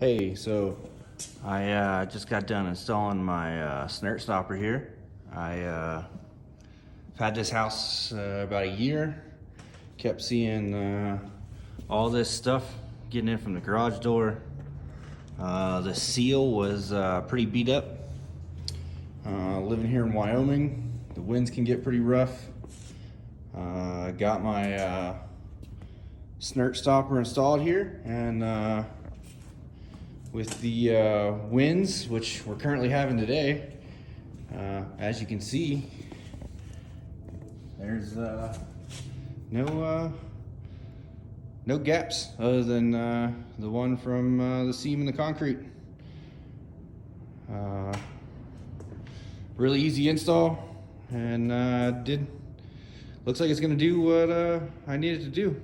Hey, so I just got done installing my SnirtStopper here. I've had this house about a year. Kept seeing all this stuff getting in from the garage door. The seal was pretty beat up. Living here in Wyoming, the winds can get pretty rough. Got my SnirtStopper installed here, and with the winds, which we're currently having today, as you can see, there's no gaps other than the one from the seam in the concrete. Really easy install, and looks like it's gonna do what I need it to do.